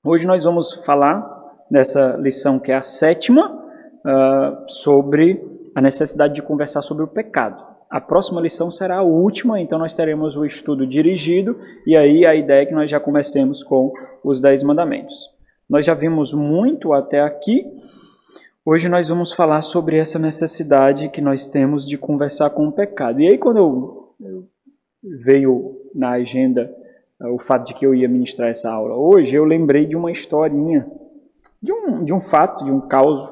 Hoje nós vamos falar nessa lição que é a 7ª, sobre a necessidade de conversar sobre o pecado. A próxima lição será a última, então nós teremos o estudo dirigido, e aí a ideia é que nós já comecemos com os 10 mandamentos. Nós já vimos muito até aqui. Hoje nós vamos falar sobre essa necessidade que nós temos de conversar com o pecado. E aí quando veio na agenda o fato de que eu ia ministrar essa aula hoje, eu lembrei de uma historinha, de um fato, de um caso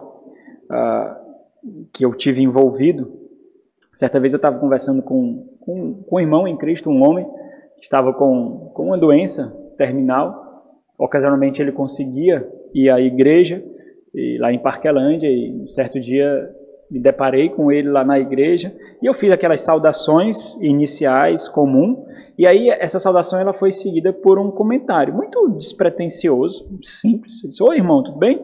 que eu tive envolvido. Certa vez eu estava conversando com um irmão em Cristo, um homem, que estava com uma doença terminal. Ocasionalmente ele conseguia ir à igreja, lá em Parquelândia, e um certo dia me deparei com ele lá na igreja, e eu fiz aquelas saudações iniciais comum, e aí essa saudação ela foi seguida por um comentário muito despretensioso, simples. Eu disse: "Oi, irmão, tudo bem?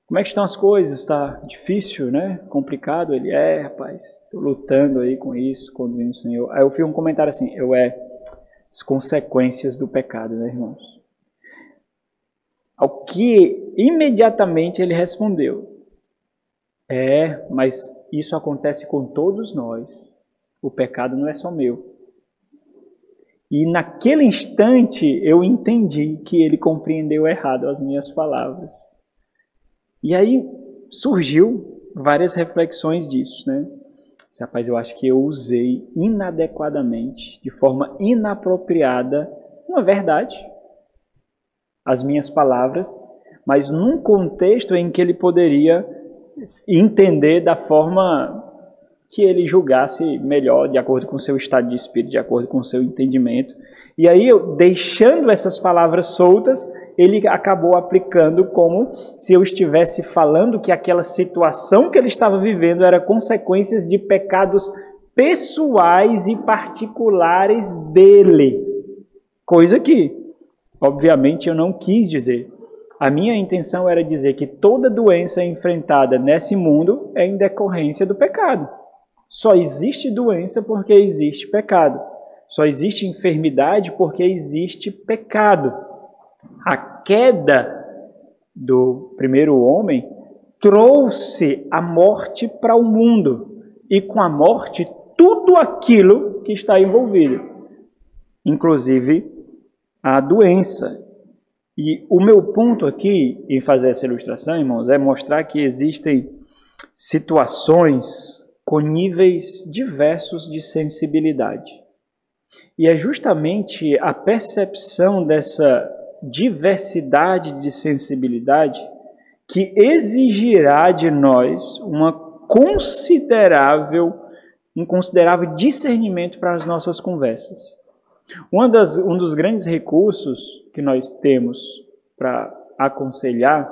Como é que estão as coisas? Está difícil, né? Complicado?" Ele: "Rapaz, estou lutando aí com isso, conduzindo o Senhor." Aí eu fiz um comentário assim: as consequências do pecado, né, irmãos?" Ao que imediatamente ele respondeu: "Mas isso acontece com todos nós. O pecado não é só meu." E naquele instante eu entendi que ele compreendeu errado as minhas palavras. E aí surgiu várias reflexões disso, né? Rapaz, eu acho que eu usei inadequadamente, de forma inapropriada, uma verdade, as minhas palavras, mas num contexto em que ele poderia entender da forma que ele julgasse melhor, de acordo com o seu estado de espírito, de acordo com o seu entendimento. E aí, deixando essas palavras soltas, ele acabou aplicando como se eu estivesse falando que aquela situação que ele estava vivendo era consequências de pecados pessoais e particulares dele. Coisa que, obviamente, eu não quis dizer. A minha intenção era dizer que toda doença enfrentada nesse mundo é em decorrência do pecado. Só existe doença porque existe pecado. Só existe enfermidade porque existe pecado. A queda do primeiro homem trouxe a morte para o mundo. E com a morte, tudo aquilo que está envolvido. Inclusive a doença. E o meu ponto aqui em fazer essa ilustração, irmãos, é mostrar que existem situações com níveis diversos de sensibilidade. E é justamente a percepção dessa diversidade de sensibilidade que exigirá de nós um considerável discernimento para as nossas conversas. Um dos grandes recursos que nós temos para aconselhar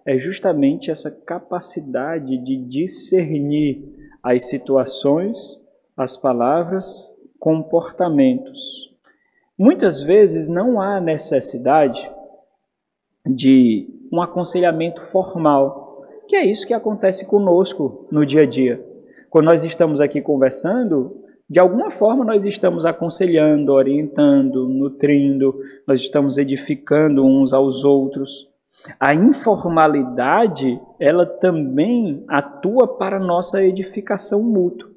é justamente essa capacidade de discernir as situações, as palavras, comportamentos. Muitas vezes não há necessidade de um aconselhamento formal, que é isso que acontece conosco no dia a dia. Quando nós estamos aqui conversando, de alguma forma nós estamos aconselhando, orientando, nutrindo, nós estamos edificando uns aos outros. A informalidade, ela também atua para a nossa edificação mútua.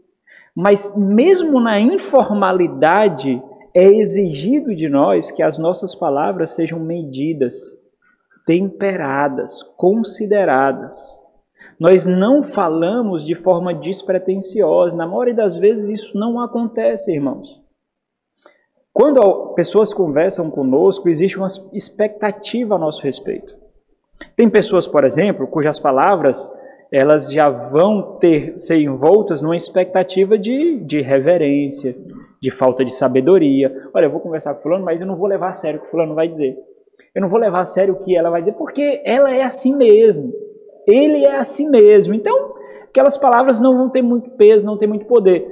Mas mesmo na informalidade, é exigido de nós que as nossas palavras sejam medidas, temperadas, consideradas. Nós não falamos de forma despretensiosa. Na maioria das vezes isso não acontece, irmãos. Quando pessoas conversam conosco, existe uma expectativa a nosso respeito. Tem pessoas, por exemplo, cujas palavras elas já vão ser envoltas numa expectativa de reverência, de falta de sabedoria. Olha, eu vou conversar com fulano, mas eu não vou levar a sério o que fulano vai dizer. Eu não vou levar a sério o que ela vai dizer, porque ela é assim mesmo. Ele é assim mesmo. Então, aquelas palavras não vão ter muito peso, não tem muito poder.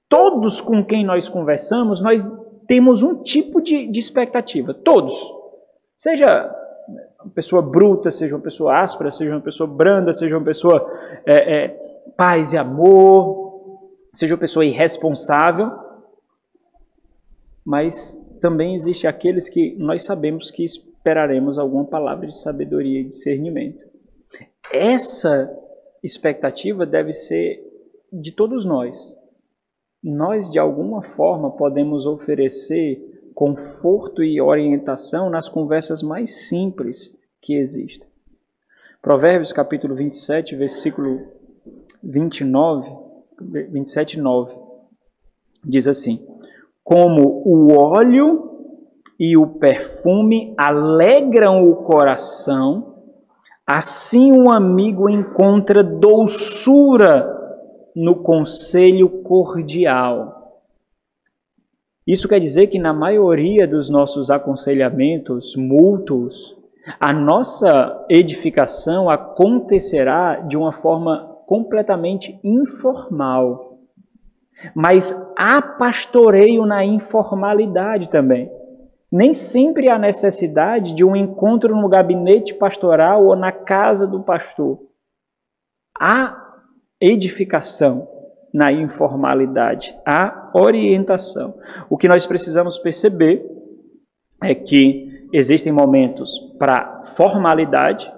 Todos com quem nós conversamos, nós temos um tipo de expectativa. Todos. Seja uma pessoa bruta, seja uma pessoa áspera, seja uma pessoa branda, seja uma pessoa paz e amor, seja uma pessoa irresponsável. Mas também existe aqueles que nós sabemos que esperaremos alguma palavra de sabedoria e discernimento. Essa expectativa deve ser de todos nós. Nós, de alguma forma, podemos oferecer conforto e orientação nas conversas mais simples que existem. Provérbios capítulo 27, versículo 27, 9, diz assim: como o óleo e o perfume alegram o coração, assim um amigo encontra doçura no conselho cordial. Isso quer dizer que na maioria dos nossos aconselhamentos mútuos, a nossa edificação acontecerá de uma forma completamente informal. Mas há pastoreio na informalidade também. Nem sempre há necessidade de um encontro no gabinete pastoral ou na casa do pastor. Há edificação na informalidade, há orientação. O que nós precisamos perceber é que existem momentos para formalidade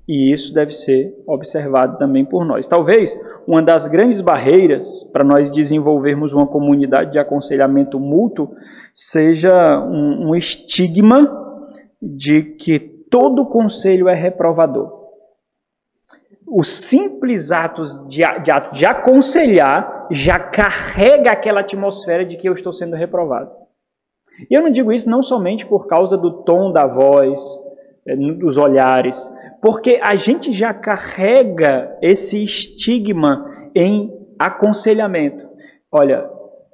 e isso deve ser observado também por nós. Talvez uma das grandes barreiras para nós desenvolvermos uma comunidade de aconselhamento mútuo seja um estigma de que todo conselho é reprovador. Os simples atos de aconselhar já carrega aquela atmosfera de que eu estou sendo reprovado. E eu não digo isso não somente por causa do tom da voz, dos olhares, porque a gente já carrega esse estigma em aconselhamento. Olha,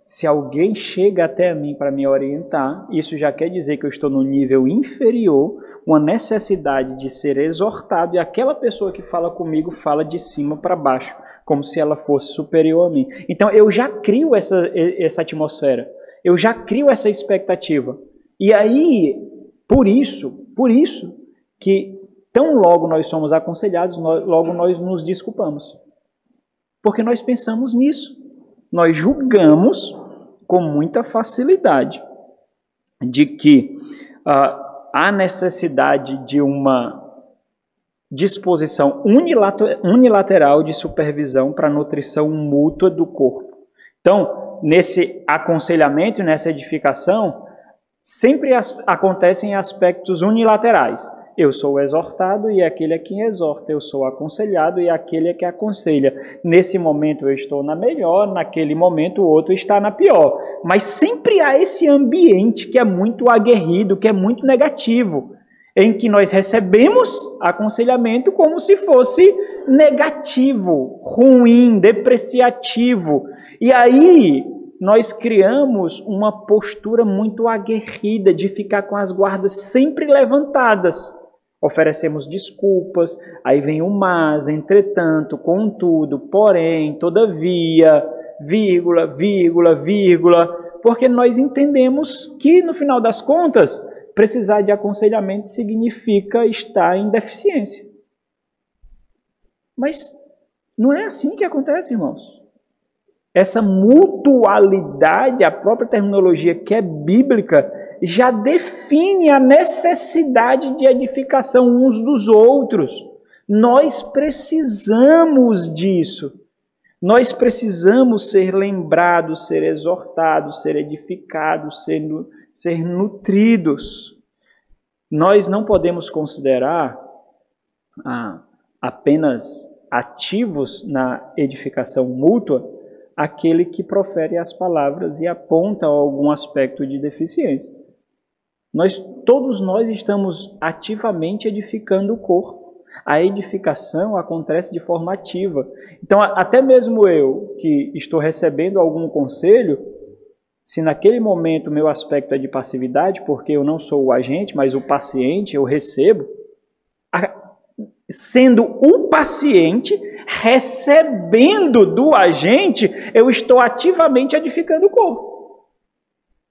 se alguém chega até mim para me orientar, isso já quer dizer que eu estou no nível inferior, uma necessidade de ser exortado, e aquela pessoa que fala comigo fala de cima para baixo, como se ela fosse superior a mim. Então eu já crio essa atmosfera, eu já crio essa expectativa. E aí, por isso que tão logo nós somos aconselhados, logo nós nos desculpamos. Porque nós pensamos nisso. Nós julgamos com muita facilidade de que há necessidade de uma disposição unilateral de supervisão para a nutrição mútua do corpo. Então, nesse aconselhamento e nessa edificação, sempre acontecem aspectos unilaterais. Eu sou o exortado e aquele é quem exorta. Eu sou o aconselhado e aquele é que aconselha. Nesse momento eu estou na melhor, naquele momento o outro está na pior. Mas sempre há esse ambiente que é muito aguerrido, que é muito negativo, em que nós recebemos aconselhamento como se fosse negativo, ruim, depreciativo. E aí nós criamos uma postura muito aguerrida de ficar com as guardas sempre levantadas. Oferecemos desculpas, aí vem o mas, entretanto, contudo, porém, todavia, vírgula, vírgula, vírgula, porque nós entendemos que, no final das contas, precisar de aconselhamento significa estar em deficiência. Mas não é assim que acontece, irmãos. Essa mutualidade, a própria terminologia que é bíblica, já define a necessidade de edificação uns dos outros. Nós precisamos disso. Nós precisamos ser lembrados, ser exortados, ser edificados, ser nutridos. Nós não podemos considerar apenas ativos na edificação mútua aquele que profere as palavras e aponta algum aspecto de deficiência. Todos nós estamos ativamente edificando o corpo. A edificação acontece de forma ativa. Então, até mesmo eu, que estou recebendo algum conselho, se naquele momento o meu aspecto é de passividade, porque eu não sou o agente, mas o paciente, eu recebo, sendo o paciente, recebendo do agente, eu estou ativamente edificando o corpo.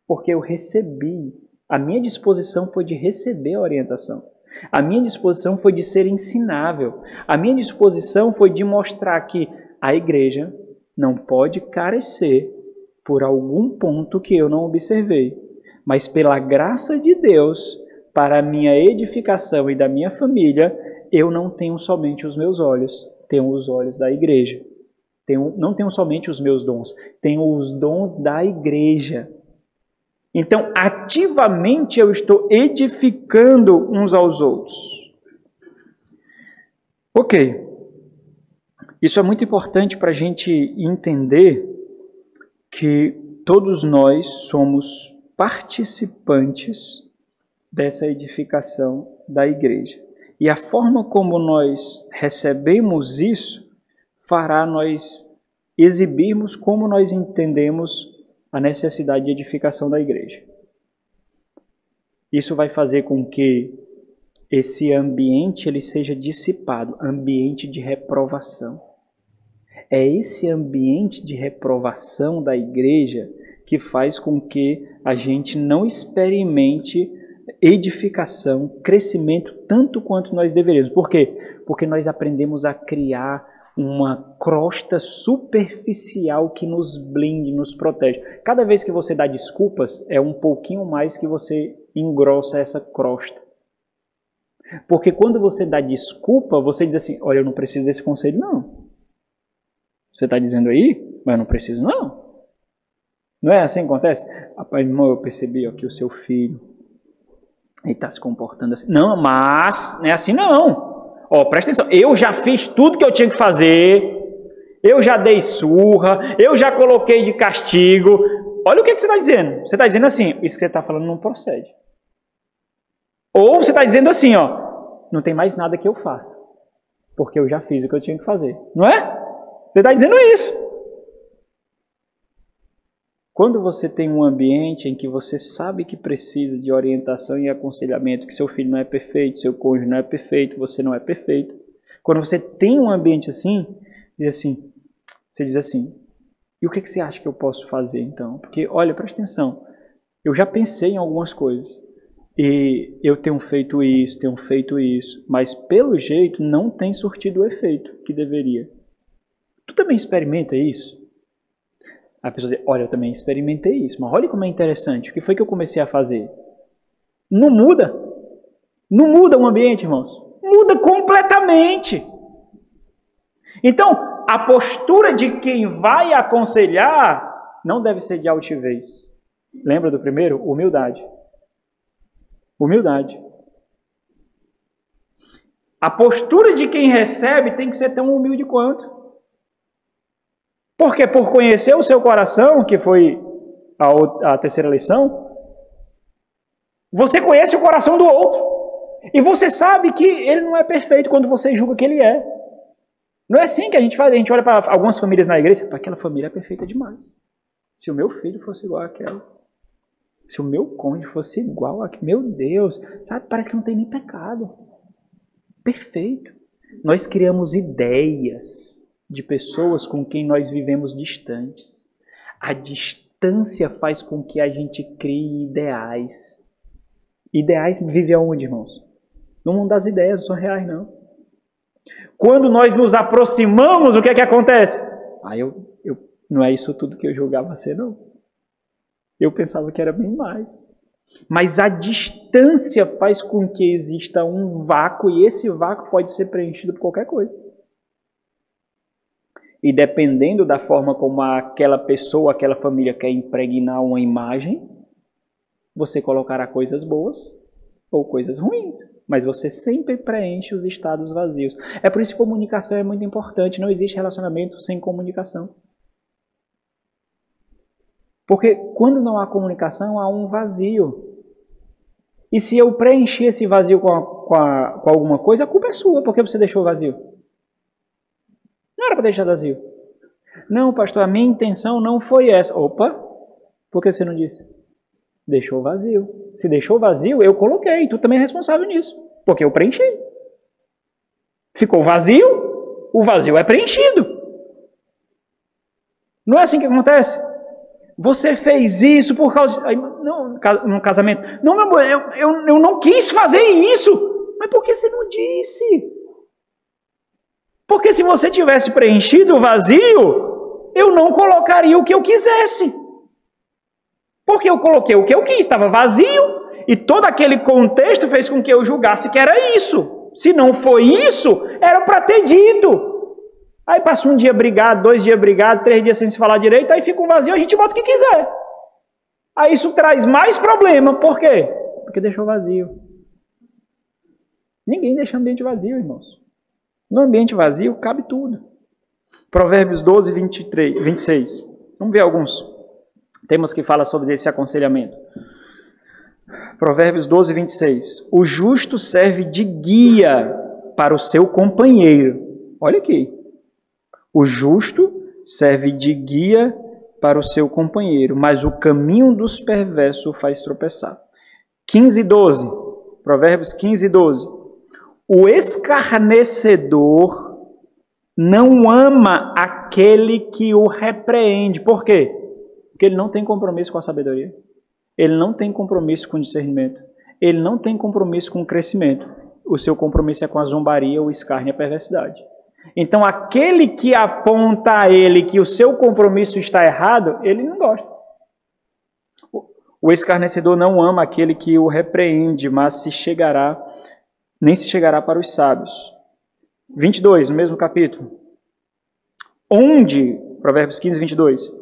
Porque eu recebi. A minha disposição foi de receber a orientação. A minha disposição foi de ser ensinável. A minha disposição foi de mostrar que a igreja não pode carecer por algum ponto que eu não observei. Mas pela graça de Deus, para a minha edificação e da minha família, eu não tenho somente os meus olhos, tenho os olhos da igreja. Não tenho somente os meus dons, tenho os dons da igreja. Então, ativamente eu estou edificando uns aos outros. Ok. Isso é muito importante para a gente entender que todos nós somos participantes dessa edificação da igreja. E a forma como nós recebemos isso fará nós exibirmos como nós entendemos a necessidade de edificação da igreja. Isso vai fazer com que esse ambiente ele seja dissipado, ambiente de reprovação. É esse ambiente de reprovação da igreja que faz com que a gente não experimente edificação, crescimento, tanto quanto nós deveríamos. Por quê? Porque nós aprendemos a criar uma crosta superficial que nos blinde, nos protege. Cada vez que você dá desculpas, é um pouquinho mais que você engrossa essa crosta. Porque quando você dá desculpa, você diz assim, olha, eu não preciso desse conselho, não. Você está dizendo aí, mas eu não preciso, não. Não é assim que acontece? Rapaz, irmão, eu percebi ó, que o seu filho está se comportando assim. Não, mas não é assim não. Ó, presta atenção, eu já fiz tudo que eu tinha que fazer, eu já dei surra, eu já coloquei de castigo. Olha o que você está dizendo. Você está dizendo assim, isso que você está falando não procede. Ou você está dizendo assim, ó, não tem mais nada que eu faça, porque eu já fiz o que eu tinha que fazer. Não é? Você está dizendo isso. Quando você tem um ambiente em que você sabe que precisa de orientação e aconselhamento, que seu filho não é perfeito, seu cônjuge não é perfeito, você não é perfeito. Quando você tem um ambiente assim, você diz assim, e o que você acha que eu posso fazer então? Porque, olha, presta atenção, eu já pensei em algumas coisas, e eu tenho feito isso, mas pelo jeito não tem surtido o efeito que deveria. Tu também experimenta isso? A pessoa diz, olha, eu também experimentei isso, mas olha como é interessante, o que foi que eu comecei a fazer? Não muda. Não muda o ambiente, irmãos. Muda completamente. Então, a postura de quem vai aconselhar não deve ser de altivez. Lembra do primeiro? Humildade. Humildade. A postura de quem recebe tem que ser tão humilde quanto. Porque por conhecer o seu coração, que foi a terceira lição, você conhece o coração do outro. E você sabe que ele não é perfeito quando você julga que ele é. Não é assim que a gente faz. A gente olha para algumas famílias na igreja, aquela família é perfeita demais. Se o meu filho fosse igual àquela. Se o meu cônjuge fosse igual àquele. Meu Deus, sabe? Parece que não tem nem pecado. Perfeito. Nós criamos ideias de pessoas com quem nós vivemos distantes. A distância faz com que a gente crie ideais. Ideais vivem aonde, irmãos? No mundo das ideias, não são reais, não. Quando nós nos aproximamos, o que é que acontece? Não é isso tudo que eu julgava ser, não. Eu pensava que era bem mais. Mas a distância faz com que exista um vácuo, e esse vácuo pode ser preenchido por qualquer coisa. E dependendo da forma como aquela pessoa, aquela família quer impregnar uma imagem, você colocará coisas boas ou coisas ruins. Mas você sempre preenche os estados vazios. É por isso que comunicação é muito importante. Não existe relacionamento sem comunicação. Porque quando não há comunicação, há um vazio. E se eu preencher esse vazio com alguma coisa, a culpa é sua, porque você deixou vazio. Não era para deixar vazio. Não, pastor, a minha intenção não foi essa. Opa, por que você não disse? Deixou vazio. Se deixou vazio, eu coloquei. Tu também é responsável nisso, porque eu preenchi. Ficou vazio, o vazio é preenchido. Não é assim que acontece? Você fez isso por causa... Não, no casamento. Não, meu amor, eu não quis fazer isso. Mas por que você não disse? Porque se você tivesse preenchido o vazio, eu não colocaria o que eu quisesse. Porque eu coloquei o que eu quis, estava vazio, E todo aquele contexto fez com que eu julgasse que era isso. Se não foi isso, era para ter dito. Aí passa um dia brigado, 2 dias brigado, 3 dias sem se falar direito, aí fica um vazio, a gente bota o que quiser. Aí isso traz mais problema. Por quê? Porque deixou vazio. Ninguém deixa ambiente vazio, irmãos. No ambiente vazio cabe tudo. Provérbios 12, 26. Vamos ver alguns temas que falam sobre esse aconselhamento. Provérbios 12, 26. O justo serve de guia para o seu companheiro. Olha aqui. O justo serve de guia para o seu companheiro, mas o caminho dos perversos o faz tropeçar. 15, 12. Provérbios 15, 12. O escarnecedor não ama aquele que o repreende. Por quê? Porque ele não tem compromisso com a sabedoria. Ele não tem compromisso com o discernimento. Ele não tem compromisso com o crescimento. O seu compromisso é com a zombaria, o escárnio e a perversidade. Então, aquele que aponta a ele que o seu compromisso está errado, ele não gosta. O escarnecedor não ama aquele que o repreende, mas nem se chegará para os sábios. 22, no mesmo capítulo. Provérbios 15, 22.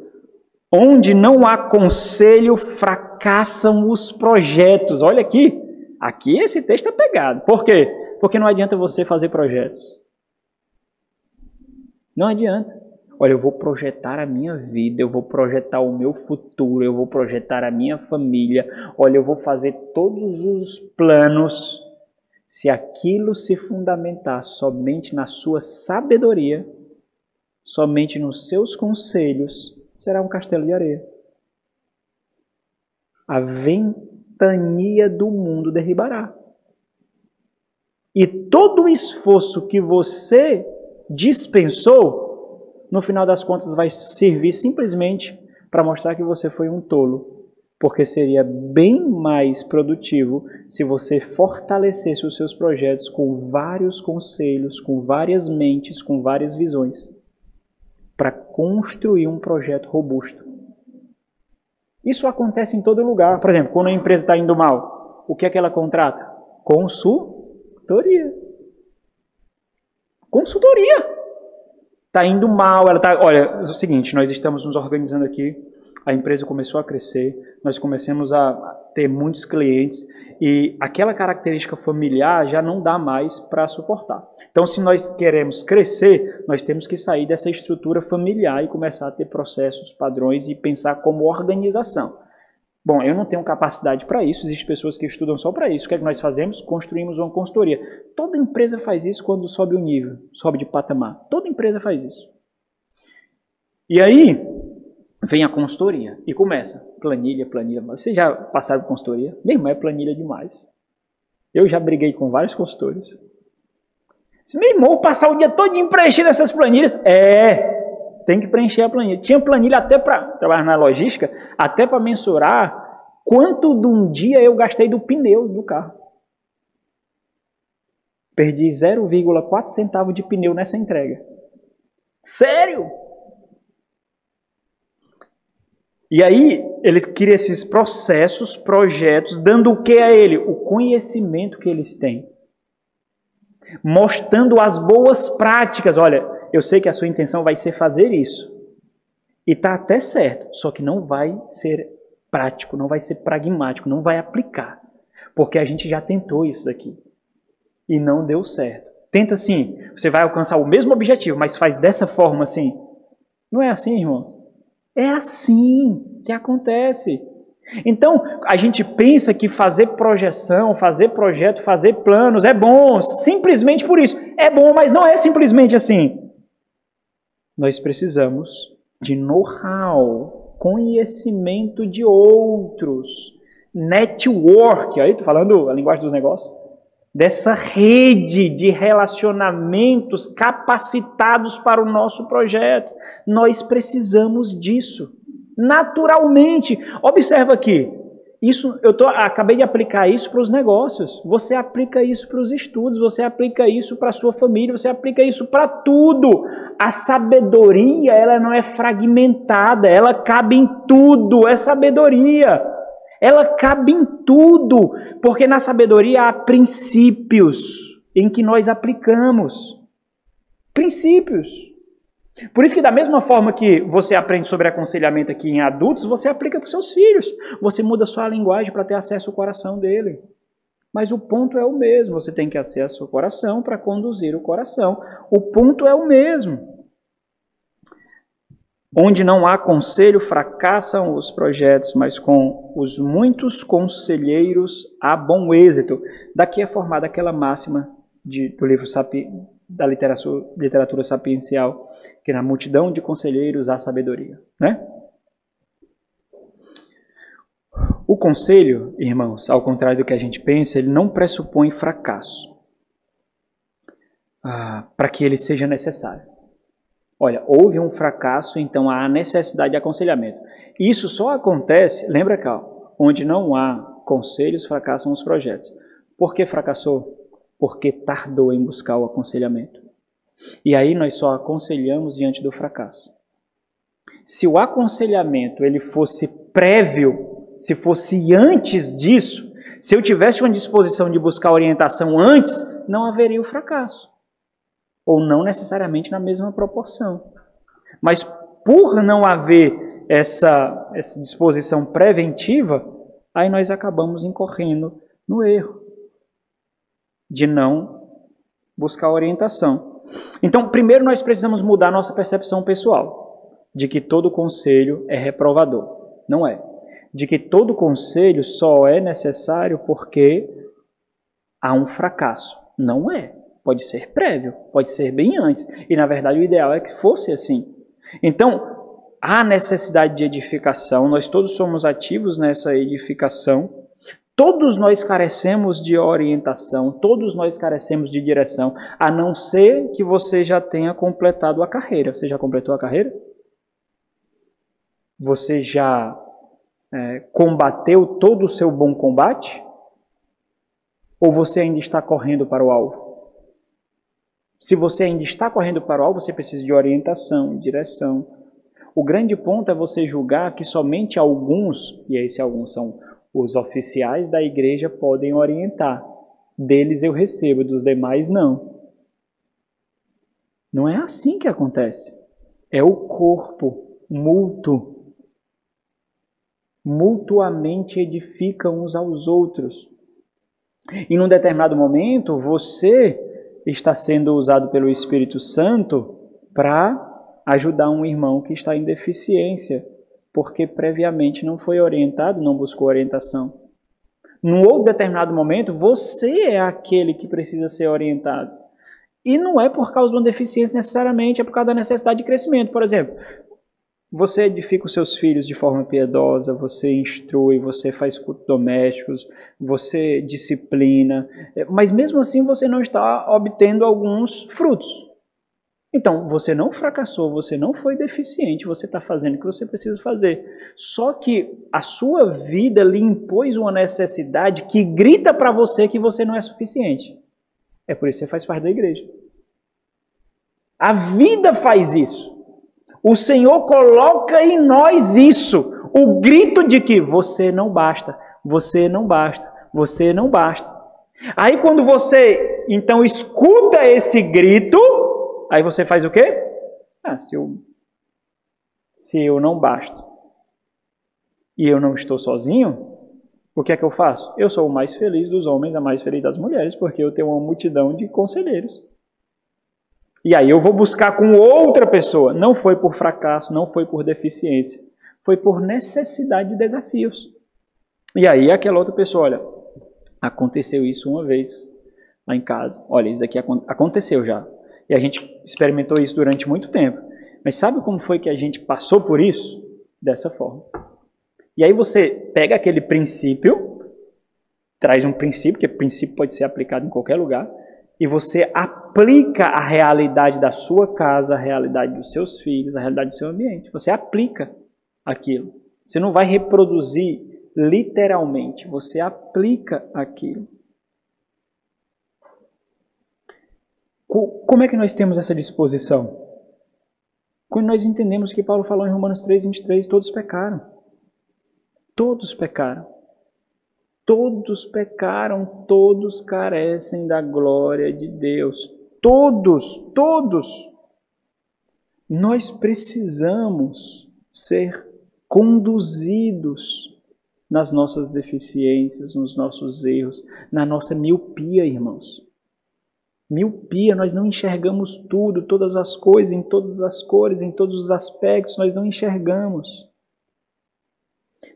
Onde não há conselho, fracassam os projetos. Olha aqui. Aqui esse texto é pegado. Por quê? Porque não adianta você fazer projetos. Não adianta. Olha, eu vou projetar a minha vida, eu vou projetar o meu futuro, eu vou projetar a minha família. Olha, eu vou fazer todos os planos. Se aquilo se fundamentar somente na sua sabedoria, somente nos seus conselhos, será um castelo de areia. A ventania do mundo derribará. E todo o esforço que você dispensou, no final das contas vai servir simplesmente para mostrar que você foi um tolo. Porque seria bem mais produtivo se você fortalecesse os seus projetos com vários conselhos, com várias mentes, com várias visões, para construir um projeto robusto. Isso acontece em todo lugar. Por exemplo, quando a empresa está indo mal, o que é que ela contrata? Consultoria. Consultoria. Está indo mal, olha, é o seguinte, nós estamos nos organizando aqui, a empresa começou a crescer, nós começamos a ter muitos clientes e aquela característica familiar já não dá mais para suportar. Então, se nós queremos crescer, nós temos que sair dessa estrutura familiar e começar a ter processos, padrões e pensar como organização. Bom, eu não tenho capacidade para isso, existem pessoas que estudam só para isso. O que é que nós fazemos? Construímos uma consultoria. Toda empresa faz isso quando sobe o nível, sobe de patamar. Toda empresa faz isso. E aí, vem a consultoria e começa. Planilha. Vocês já passaram por consultoria? Meu irmão, é planilha demais. Eu já briguei com vários consultores. Se meu irmão passar o dia todo preenchendo essas planilhas, tem que preencher a planilha. Tinha planilha até para trabalhar na logística, até para mensurar quanto de um dia eu gastei do pneu do carro. Perdi 0,4 centavos de pneu nessa entrega. Sério? E aí, eles criam esses processos, projetos, dando o que a ele? O conhecimento que eles têm. Mostrando as boas práticas. Olha, eu sei que a sua intenção vai ser fazer isso. E está até certo, só que não vai ser prático, não vai ser pragmático, não vai aplicar. Porque a gente já tentou isso daqui. E não deu certo. Tenta assim, você vai alcançar o mesmo objetivo, mas faz dessa forma assim. Não é assim, irmãos? É assim que acontece. Então, a gente pensa que fazer projeção, fazer projeto, fazer planos é bom, simplesmente por isso. É bom, mas não é simplesmente assim. Nós precisamos de know-how, conhecimento de outros, network, aí estou falando a linguagem dos negócios, dessa rede de relacionamentos capacitados para o nosso projeto. Nós precisamos disso, naturalmente. Observa aqui, acabei de aplicar isso para os negócios, você aplica isso para os estudos, você aplica isso para a sua família, você aplica isso para tudo. A sabedoria, ela não é fragmentada, ela cabe em tudo, é sabedoria. Ela cabe em tudo, porque na sabedoria há princípios em que nós aplicamos. Princípios. Por isso que da mesma forma que você aprende sobre aconselhamento aqui em adultos, você aplica para os seus filhos. Você muda só a linguagem para ter acesso ao coração dele. Mas o ponto é o mesmo. Você tem que ter acesso ao coração para conduzir o coração. O ponto é o mesmo. Onde não há conselho, fracassam os projetos, mas com os muitos conselheiros há bom êxito. Daqui é formada aquela máxima do livro da literatura sapiencial, que na multidão de conselheiros há sabedoria. Né? O conselho, irmãos, ao contrário do que a gente pensa, ele não pressupõe fracasso para que ele seja necessário. Olha, houve um fracasso, então há necessidade de aconselhamento. Isso só acontece, lembra cá, onde não há conselhos, fracassam os projetos. Por que fracassou? Porque tardou em buscar o aconselhamento. E aí nós só aconselhamos diante do fracasso. Se o aconselhamento ele fosse prévio, se fosse antes disso, se eu tivesse uma disposição de buscar orientação antes, não haveria o fracasso. Ou não necessariamente na mesma proporção. Mas por não haver essa disposição preventiva, aí nós acabamos incorrendo no erro de não buscar orientação. Então, primeiro nós precisamos mudar nossa percepção pessoal de que todo conselho é reprovador. Não é. De que todo conselho só é necessário porque há um fracasso. Não é. Pode ser prévio, pode ser bem antes. E, na verdade, o ideal é que fosse assim. Então, há necessidade de edificação, nós todos somos ativos nessa edificação, todos nós carecemos de orientação, todos nós carecemos de direção, a não ser que você já tenha completado a carreira. Você já completou a carreira? Você já combateu todo o seu bom combate? Ou você ainda está correndo para o alvo? Se você ainda está correndo para o alvo, você precisa de orientação, direção. O grande ponto é você julgar que somente alguns, e esses alguns são os oficiais da igreja, podem orientar. Deles eu recebo, dos demais não. Não é assim que acontece. É o corpo mútuo. Mutuamente edificam uns aos outros. E num determinado momento, você está sendo usado pelo Espírito Santo para ajudar um irmão que está em deficiência, porque previamente não foi orientado, não buscou orientação. Num outro determinado momento, você é aquele que precisa ser orientado. E não é por causa de uma deficiência necessariamente, é por causa da necessidade de crescimento. Por exemplo, você edifica os seus filhos de forma piedosa, você instrui, você faz cultos domésticos, você disciplina, mas mesmo assim você não está obtendo alguns frutos. Então, você não fracassou, você não foi deficiente, você está fazendo o que você precisa fazer. Só que a sua vida lhe impôs uma necessidade que grita para você que você não é suficiente. É por isso que você faz parte da igreja. A vida faz isso. O Senhor coloca em nós isso, o grito de que você não basta, você não basta, você não basta. Aí quando você, então, escuta esse grito, aí você faz o quê? Se eu não basto e eu não estou sozinho, o que é que eu faço? Eu sou o mais feliz dos homens, a mais feliz das mulheres, porque eu tenho uma multidão de conselheiros. E aí eu vou buscar com outra pessoa. Não foi por fracasso, não foi por deficiência. Foi por necessidade de desafios. E aí aquela outra pessoa, olha, aconteceu isso uma vez lá em casa. Olha, isso aqui aconteceu já. E a gente experimentou isso durante muito tempo. Mas sabe como foi que a gente passou por isso? Dessa forma. E aí você pega aquele princípio, traz um princípio, que princípio pode ser aplicado em qualquer lugar, e você aplica a realidade da sua casa, a realidade dos seus filhos, a realidade do seu ambiente. Você aplica aquilo. Você não vai reproduzir literalmente, você aplica aquilo. Como é que nós temos essa disposição? Quando nós entendemos que Paulo falou em Romanos 3:23, todos pecaram. Todos pecaram. Todos pecaram, todos carecem da glória de Deus. Todos, todos. Nós precisamos ser conduzidos nas nossas deficiências, nos nossos erros, na nossa miopia, irmãos. Miopia, nós não enxergamos tudo, todas as coisas, em todas as cores, em todos os aspectos, nós não enxergamos.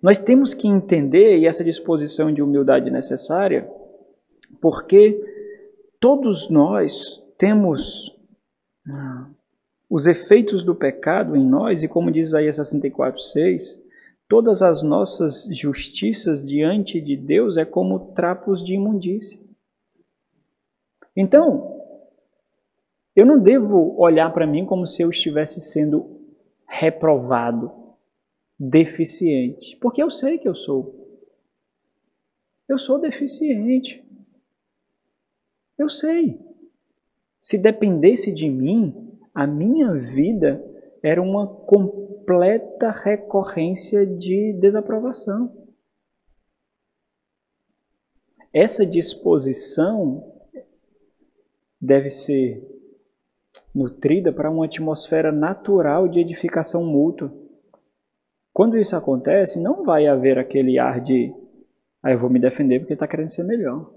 Nós temos que entender, e essa disposição de humildade necessária, porque todos nós temos os efeitos do pecado em nós, e como diz Isaías 64:6, todas as nossas justiças diante de Deus é como trapos de imundícia. Então, eu não devo olhar para mim como se eu estivesse sendo reprovado, deficiente, porque eu sei que eu sou. Eu sou deficiente. Eu sei. Se dependesse de mim, a minha vida era uma completa recorrência de desaprovação. Essa disposição deve ser nutrida para uma atmosfera natural de edificação mútua. Quando isso acontece, não vai haver aquele ar de eu vou me defender porque está querendo ser melhor.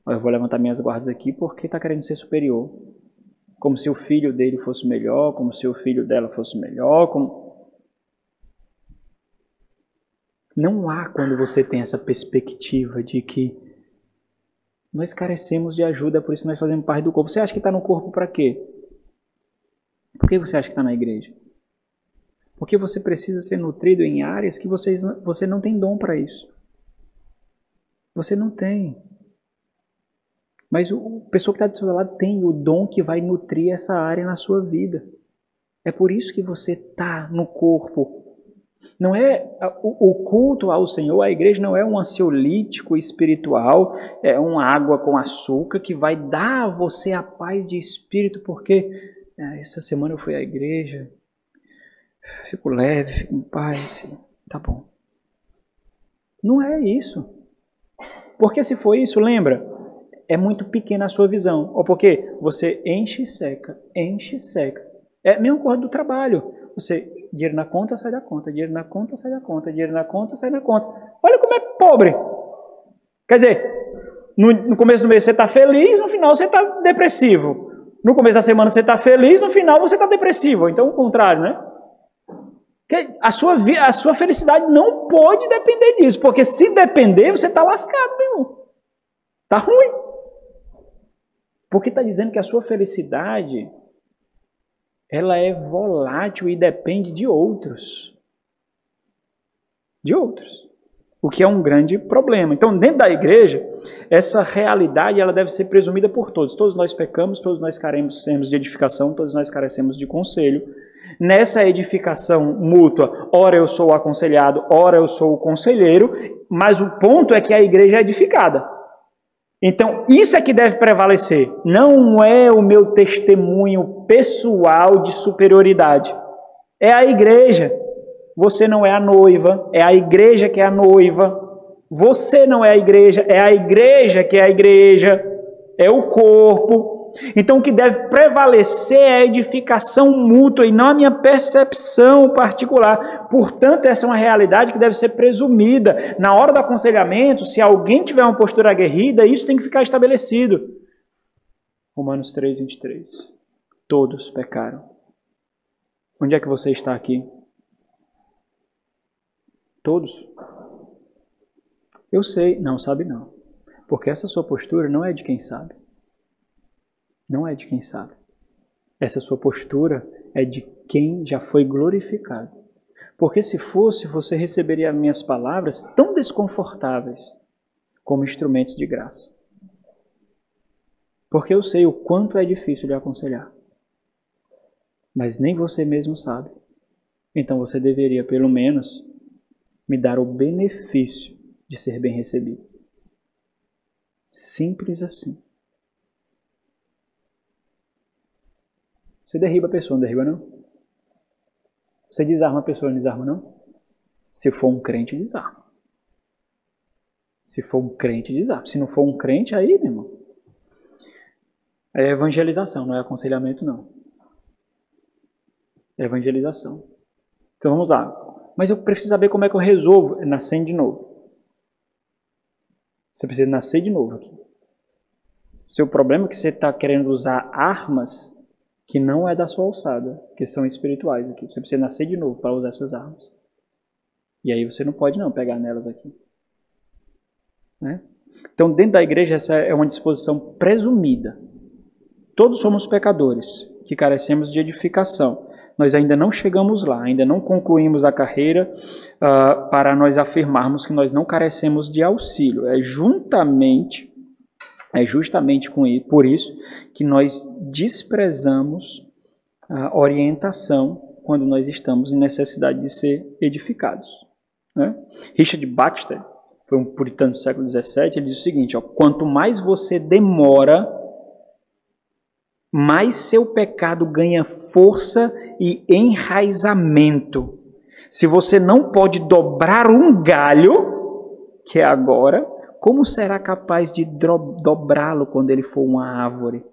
Eu vou levantar minhas guardas aqui porque está querendo ser superior. Como se o filho dele fosse melhor, como se o filho dela fosse melhor. Não há quando você tem essa perspectiva de que nós carecemos de ajuda, por isso nós fazemos parte do corpo. Você acha que está no corpo para quê? Por que você acha que está na igreja? Porque você precisa ser nutrido em áreas que você não tem dom para isso. Você não tem. Mas a pessoa que está do seu lado tem o dom que vai nutrir essa área na sua vida. É por isso que você está no corpo. Não é o culto ao Senhor, a igreja não é um ansiolítico espiritual, é uma água com açúcar que vai dar a você a paz de espírito, porque essa semana eu fui à igreja, fico leve, fico em paz, tá bom. Não é isso. Porque se for isso, lembra, é muito pequena a sua visão. Ou porque você enche e seca, enche e seca. É a mesma coisa do trabalho. Você, dinheiro na conta, sai da conta, dinheiro na conta, sai da conta, dinheiro na conta, sai da conta. Olha como é pobre. Quer dizer, no começo do mês você está feliz, no final você está depressivo. No começo da semana você está feliz, no final você está depressivo. Então o contrário, né? A sua felicidade não pode depender disso, porque se depender, você está lascado, meu irmão. Está ruim. Porque está dizendo que a sua felicidade ela é volátil e depende de outros. De outros. O que é um grande problema. Então, dentro da igreja, essa realidade ela deve ser presumida por todos. Todos nós pecamos, todos nós carecemos de edificação, todos nós carecemos de conselho. Nessa edificação mútua, ora eu sou o aconselhado, ora eu sou o conselheiro, mas o ponto é que a igreja é edificada. Então, isso é que deve prevalecer. Não é o meu testemunho pessoal de superioridade. É a igreja. Você não é a noiva, é a igreja que é a noiva. Você não é a igreja que é a igreja. É o corpo. Então, o que deve prevalecer é a edificação mútua e não a minha percepção particular. Portanto, essa é uma realidade que deve ser presumida. Na hora do aconselhamento, se alguém tiver uma postura aguerrida, isso tem que ficar estabelecido. Romanos 3:23. Todos pecaram. Onde é que você está aqui? Todos? Eu sei. Não, sabe não. Porque essa sua postura não é de quem sabe. Não é de quem sabe. Essa sua postura é de quem já foi glorificado. Porque se fosse, você receberia minhas palavras tão desconfortáveis como instrumentos de graça. Porque eu sei o quanto é difícil de aconselhar. Mas nem você mesmo sabe. Então você deveria, pelo menos, me dar o benefício de ser bem recebido. Simples assim. Você derriba a pessoa, não derriba não? Você desarma a pessoa, não desarma não? Se for um crente, desarma. Se for um crente, desarma. Se não for um crente, aí, meu irmão, é evangelização, não é aconselhamento, não. É evangelização. Então vamos lá. Mas eu preciso saber como é que eu resolvo. Nascendo de novo. Você precisa nascer de novo aqui. Seu problema é que você está querendo usar armas que não é da sua alçada, que são espirituais aqui. Você precisa nascer de novo para usar essas armas. E aí você não pode não pegar nelas aqui. Né? Então, dentro da igreja, essa é uma disposição presumida. Todos somos pecadores, que carecemos de edificação. Nós ainda não chegamos lá, ainda não concluímos a carreira para nós afirmarmos que nós não carecemos de auxílio. É justamente por isso que nós desprezamos a orientação quando nós estamos em necessidade de ser edificados. Né? Richard Baxter, foi um puritano do século XVII, ele diz o seguinte, ó, quanto mais você demora, mais seu pecado ganha força e enraizamento. Se você não pode dobrar um galho, que é agora, como será capaz de dobrá-lo quando ele for uma árvore?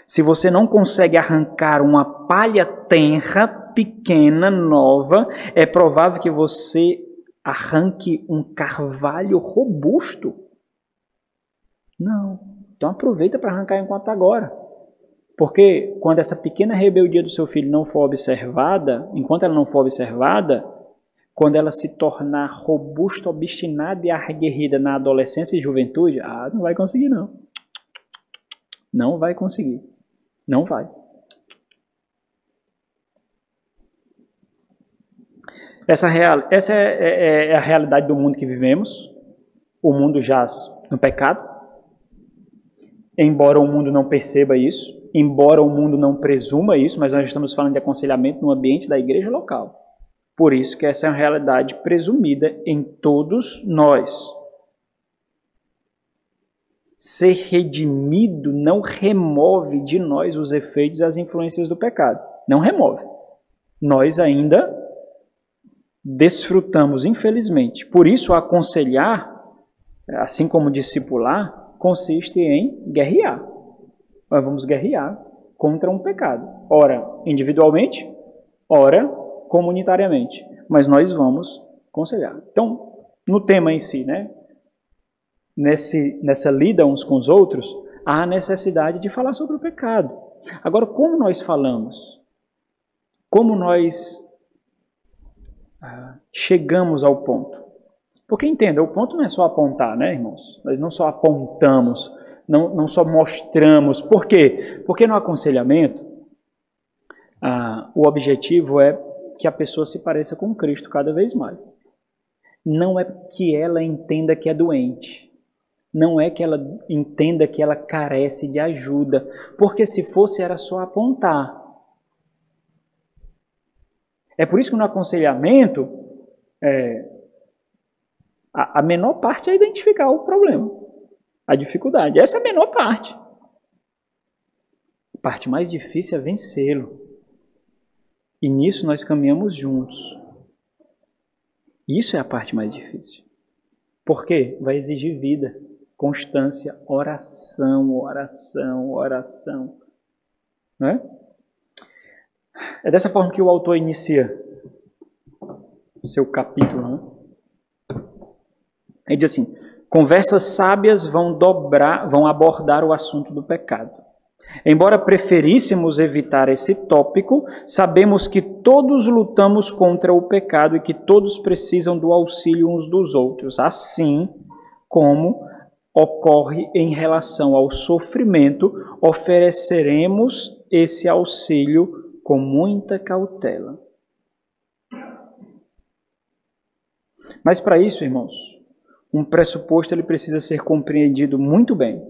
Se você não consegue arrancar uma palha tenra, pequena, nova, é provável que você arranque um carvalho robusto. Não. Então aproveita para arrancar enquanto agora. Porque quando essa pequena rebeldia do seu filho não for observada, enquanto ela não for observada, quando ela se tornar robusta, obstinada e aguerrida na adolescência e juventude, não vai conseguir não. Não vai conseguir. Não vai. Essa é a realidade do mundo que vivemos. O mundo jaz no pecado. Embora o mundo não perceba isso, embora o mundo não presuma isso, mas nós estamos falando de aconselhamento no ambiente da igreja local. Por isso que essa é uma realidade presumida em todos nós. Ser redimido não remove de nós os efeitos e as influências do pecado. Não remove. Nós ainda desfrutamos, infelizmente. Por isso, aconselhar, assim como discipular, consiste em guerrear. Nós vamos guerrear contra um pecado. Ora individualmente, ora comunitariamente. Mas nós vamos aconselhar. Então, no tema em si, né? Nessa lida uns com os outros, há a necessidade de falar sobre o pecado. Agora, como nós falamos? Como nós chegamos ao ponto? Porque entenda, o ponto não é só apontar, né, irmãos? Nós não só apontamos, não só mostramos. Por quê? Porque no aconselhamento, o objetivo é que a pessoa se pareça com Cristo cada vez mais. Não é que ela entenda que é doente. Não é que ela entenda que ela carece de ajuda. Porque se fosse, era só apontar. É por isso que no aconselhamento, a menor parte é identificar o problema, a dificuldade. Essa é a menor parte. A parte mais difícil é vencê-lo. E nisso nós caminhamos juntos. Isso é a parte mais difícil. Por quê? Vai exigir vida, constância, oração, oração, oração. Não é? É dessa forma que o autor inicia o seu capítulo. Né? Ele diz assim, conversas sábias vão abordar o assunto do pecado. Embora preferíssemos evitar esse tópico, sabemos que todos lutamos contra o pecado e que todos precisam do auxílio uns dos outros, assim como ocorre em relação ao sofrimento, ofereceremos esse auxílio com muita cautela. Mas para isso, irmãos, um pressuposto ele precisa ser compreendido muito bem.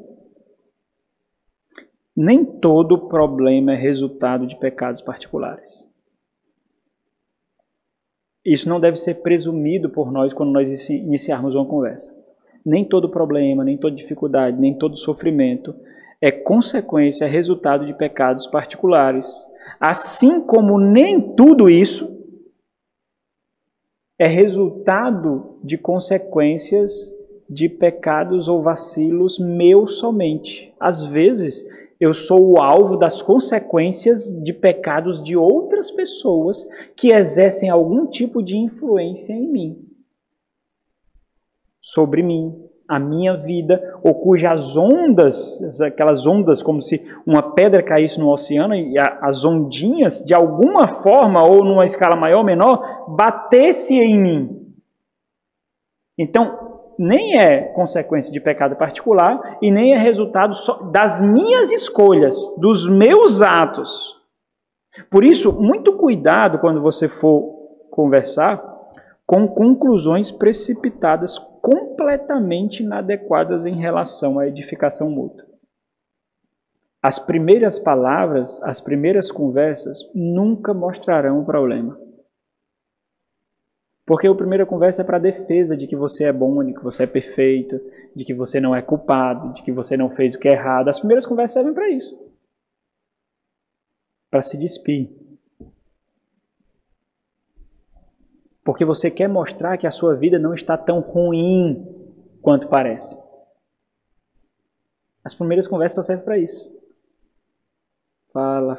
Nem todo problema é resultado de pecados particulares. Isso não deve ser presumido por nós quando nós iniciarmos uma conversa. Nem todo problema, nem toda dificuldade, nem todo sofrimento é consequência, é resultado de pecados particulares. Assim como nem tudo isso é resultado de consequências de pecados ou vacilos meus somente. Às vezes, eu sou o alvo das consequências de pecados de outras pessoas que exercem algum tipo de influência em mim, sobre mim, a minha vida, ou cujas ondas, aquelas ondas como se uma pedra caísse no oceano e as ondinhas, de alguma forma, ou numa escala maior ou menor, batesse em mim. Então, nem é consequência de pecado particular e nem é resultado das minhas escolhas, dos meus atos. Por isso, muito cuidado quando você for conversar com conclusões precipitadas completamente inadequadas em relação à edificação mútua. As primeiras palavras, as primeiras conversas nunca mostrarão o problema. Porque a primeira conversa é para a defesa de que você é bom, de que você é perfeito, de que você não é culpado, de que você não fez o que é errado. As primeiras conversas servem para isso. Para se despir. Porque você quer mostrar que a sua vida não está tão ruim quanto parece. As primeiras conversas só servem para isso. Fala.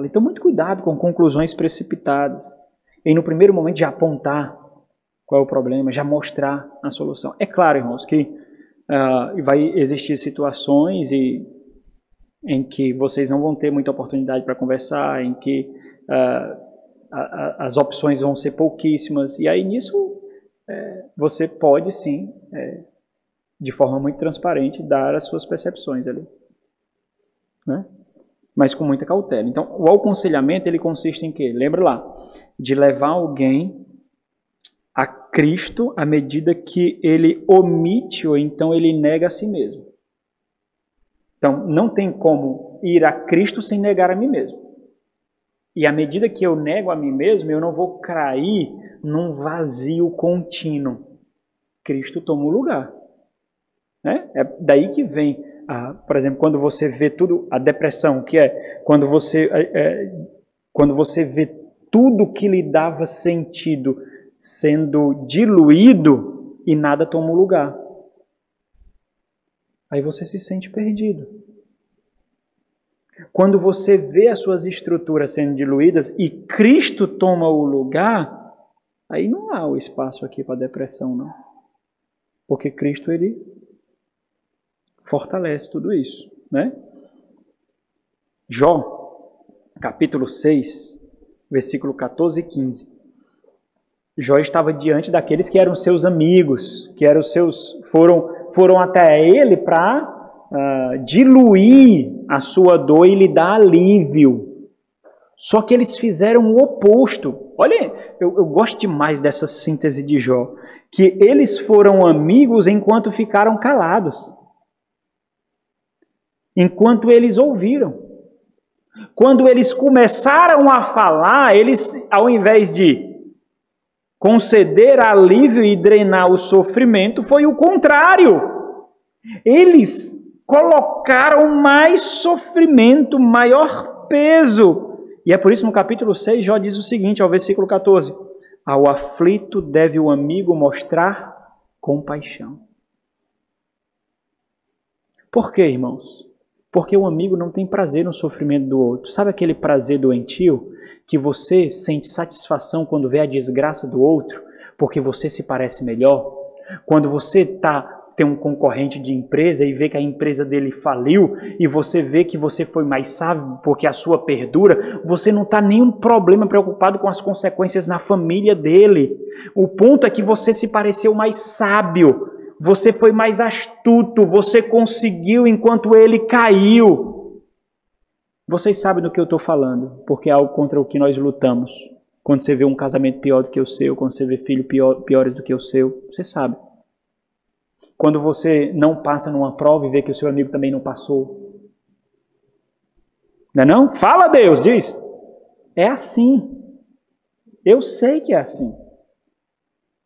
Então, muito cuidado com conclusões precipitadas. E no primeiro momento já apontar qual é o problema, já mostrar a solução. É claro, irmãos, que vai existir situações em que vocês não vão ter muita oportunidade para conversar, em que as opções vão ser pouquíssimas. E aí nisso você pode sim, de forma muito transparente, dar as suas percepções ali. Né? Mas com muita cautela. Então, o aconselhamento ele consiste em quê? Lembra lá. De levar alguém a Cristo à medida que ele omite ou então ele nega a si mesmo. Então, não tem como ir a Cristo sem negar a mim mesmo. E à medida que eu nego a mim mesmo, eu não vou cair num vazio contínuo. Cristo toma o lugar. Né? É daí que vem, por exemplo, quando você vê tudo, a depressão, que é quando você vê tudo que lhe dava sentido sendo diluído e nada toma o lugar. Aí você se sente perdido. Quando você vê as suas estruturas sendo diluídas e Cristo toma o lugar, aí não há o espaço aqui para depressão, não. Porque Cristo, ele fortalece tudo isso, né? Jó, capítulo 6, versículo 14 e 15. Jó estava diante daqueles que eram seus amigos, que eram foram até ele para diluir a sua dor e lhe dar alívio. Só que eles fizeram o oposto. Olha, eu gosto demais dessa síntese de Jó, que eles foram amigos enquanto ficaram calados. Enquanto eles ouviram. Quando eles começaram a falar, eles, ao invés de conceder alívio e drenar o sofrimento, foi o contrário. Eles colocaram mais sofrimento, maior peso. E é por isso no capítulo 6, Jó diz o seguinte, ao versículo 14: ao aflito deve o amigo mostrar compaixão. Por quê, irmãos? Porque o amigo não tem prazer no sofrimento do outro. Sabe aquele prazer doentio? Que você sente satisfação quando vê a desgraça do outro, porque você se parece melhor? Quando você tem um concorrente de empresa e vê que a empresa dele faliu, e você vê que você foi mais sábio porque a sua perdura, você não está nenhum problema preocupado com as consequências na família dele. O ponto é que você se pareceu mais sábio. Você foi mais astuto, você conseguiu enquanto ele caiu. Vocês sabem do que eu estou falando, porque é algo contra o que nós lutamos. Quando você vê um casamento pior do que o seu, quando você vê filhos piores do que o seu, você sabe. Quando você não passa numa prova e vê que o seu amigo também não passou. Não é não? Fala, Deus, diz. É assim. Eu sei que é assim.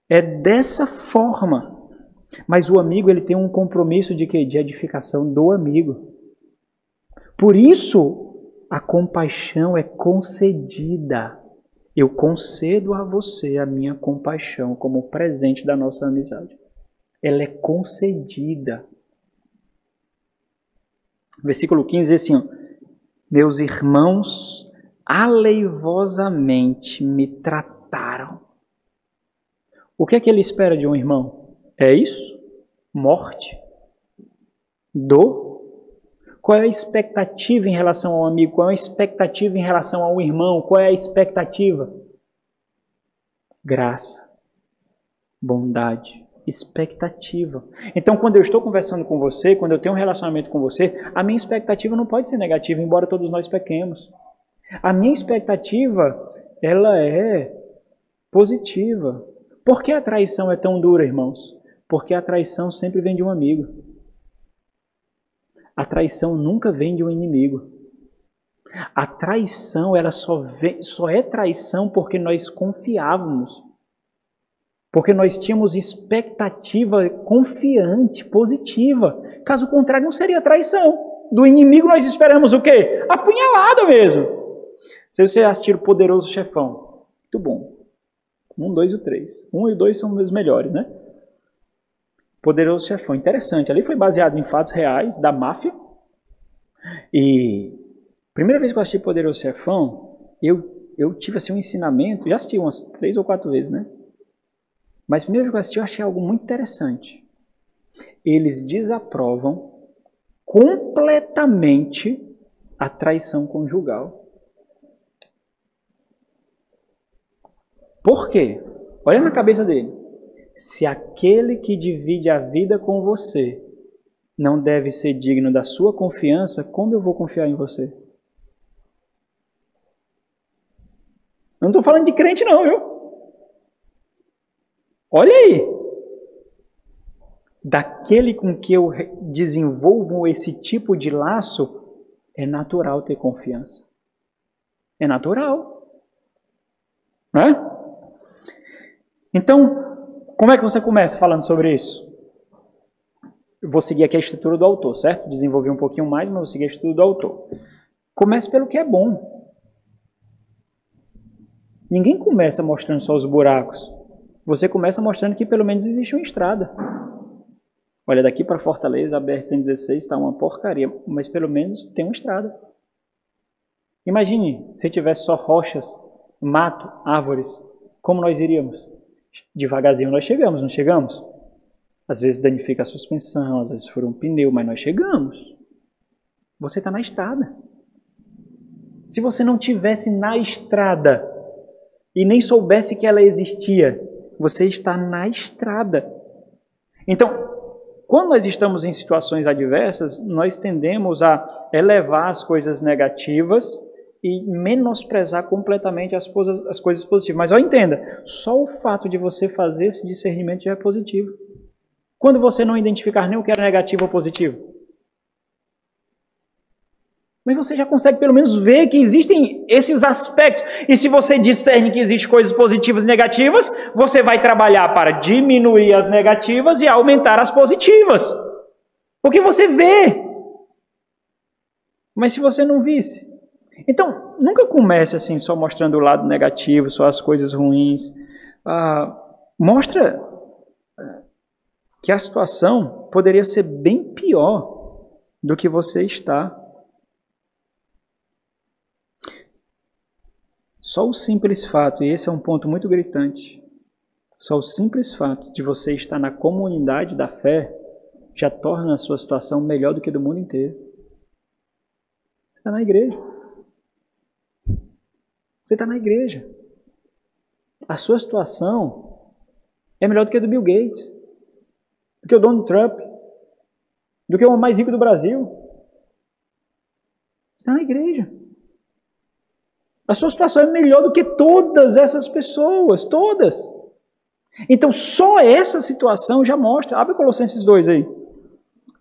É dessa forma. Mas o amigo, ele tem um compromisso de quê? De edificação do amigo. Por isso, a compaixão é concedida. Eu concedo a você a minha compaixão como presente da nossa amizade. ela é concedida. Versículo 15 diz assim, ó, meus irmãos aleivosamente me trataram. O que é que ele espera de um irmão? É isso? Morte? Dor? Qual é a expectativa em relação ao amigo? Qual é a expectativa em relação ao irmão? Qual é a expectativa? Graça, bondade, expectativa. Então, quando eu estou conversando com você, quando eu tenho um relacionamento com você, a minha expectativa não pode ser negativa, embora todos nós pequemos. A minha expectativa, ela é positiva. Por que a traição é tão dura, irmãos? Porque a traição sempre vem de um amigo. A traição nunca vem de um inimigo. A traição, ela só é traição porque nós confiávamos. Porque nós tínhamos expectativa confiante, positiva. Caso contrário, não seria traição. Do inimigo nós esperamos o quê? Apunhalada mesmo. Se você assistir o Poderoso Chefão, muito bom. 1, 2 e 3. 1 e 2 são os melhores, né? Poderoso Chefão, interessante. Ali foi baseado em fatos reais da máfia. E primeira vez que eu assisti Poderoso Chefão, eu tive assim um ensinamento. Já assisti umas 3 ou 4 vezes, né? Mas a primeira vez que eu assisti, eu achei algo muito interessante. Eles desaprovam completamente a traição conjugal. Por quê? Olha na cabeça dele. Se aquele que divide a vida com você não deve ser digno da sua confiança, como eu vou confiar em você? Eu não estou falando de crente não, viu? Olha aí. Daquele com que eu desenvolvo esse tipo de laço, é natural ter confiança. É natural. Não é? Então, como é que você começa falando sobre isso? Eu vou seguir aqui a estrutura do autor, certo? Desenvolver um pouquinho mais, mas vou seguir a estrutura do autor. Comece pelo que é bom. Ninguém começa mostrando só os buracos. Você começa mostrando que pelo menos existe uma estrada. Olha, daqui para Fortaleza, a BR-116 está uma porcaria, mas pelo menos tem uma estrada. Imagine se tivesse só rochas, mato, árvores. Como nós iríamos? Devagarzinho nós chegamos, não chegamos? Às vezes danifica a suspensão, às vezes fura um pneu, mas nós chegamos. Você está na estrada. Se você não tivesse na estrada e nem soubesse que ela existia, você está na estrada. Então, quando nós estamos em situações adversas, nós tendemos a elevar as coisas negativas e menosprezar completamente as coisas positivas. Mas, entenda, só o fato de você fazer esse discernimento já é positivo. Quando você não identificar nem o que era negativo ou positivo. Mas você já consegue pelo menos ver que existem esses aspectos. E se você discerne que existem coisas positivas e negativas, você vai trabalhar para diminuir as negativas e aumentar as positivas. Porque você vê. Mas se você não visse... Então, nunca comece assim, só mostrando o lado negativo, só as coisas ruins. Mostra que a situação poderia ser bem pior do que você está. Só o simples fato, e esse é um ponto muito gritante, só o simples fato de você estar na comunidade da fé já torna a sua situação melhor do que do mundo inteiro. Você está na igreja. Você está na igreja. A sua situação é melhor do que a do Bill Gates, do que o Donald Trump, do que o homem mais rico do Brasil. Você está na igreja. A sua situação é melhor do que todas essas pessoas, todas. Então, só essa situação já mostra. Abre Colossenses 2 aí.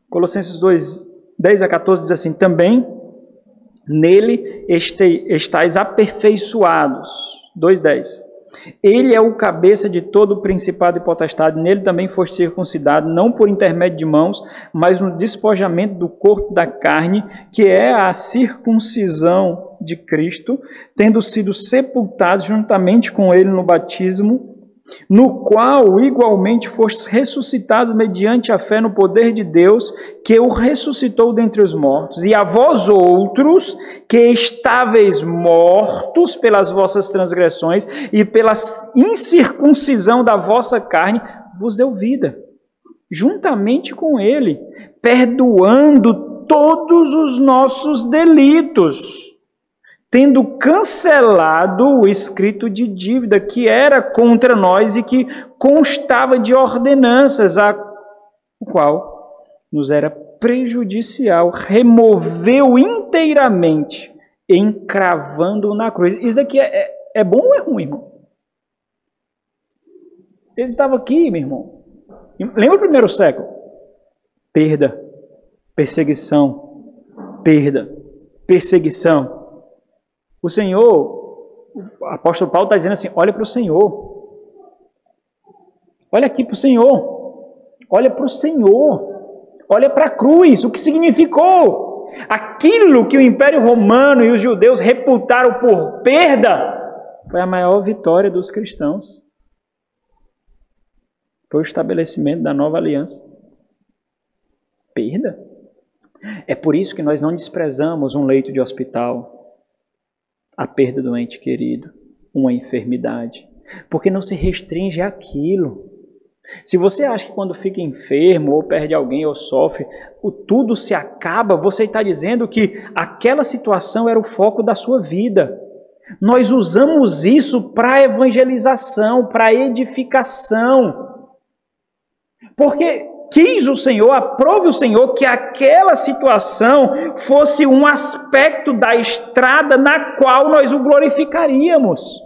Colossenses 2, 10 a 14 diz assim, também nele estáis aperfeiçoados. 2:10. Ele é o cabeça de todo o principado e potestade, nele também foste circuncidado, não por intermédio de mãos, mas no despojamento do corpo da carne, que é a circuncisão de Cristo, tendo sido sepultados juntamente com ele no batismo, no qual igualmente fostes ressuscitados mediante a fé no poder de Deus, que o ressuscitou dentre os mortos. E a vós outros, que estáveis mortos pelas vossas transgressões e pela incircuncisão da vossa carne, vos deu vida, juntamente com ele, perdoando todos os nossos delitos, tendo cancelado o escrito de dívida que era contra nós e que constava de ordenanças, a qual nos era prejudicial, removeu inteiramente, encravando-o na cruz. Isso daqui é bom ou é ruim, irmão? Ele estava aqui, meu irmão. Lembra o primeiro século? Perda, perseguição, perda, perseguição. O Senhor, o apóstolo Paulo está dizendo assim, olha para o Senhor. Olha aqui para o Senhor. Olha para o Senhor. Olha para a cruz, o que significou. Aquilo que o Império Romano e os judeus reputaram por perda, foi a maior vitória dos cristãos. Foi o estabelecimento da nova aliança. Perda? É por isso que nós não desprezamos um leito de hospital, a perda do ente querido, uma enfermidade, porque não se restringe àquilo. Se você acha que quando fica enfermo, ou perde alguém, ou sofre, tudo se acaba, você está dizendo que aquela situação era o foco da sua vida. Nós usamos isso para evangelização, para edificação, porque quis o Senhor, aprove o Senhor que aquela situação fosse um aspecto da estrada na qual nós o glorificaríamos.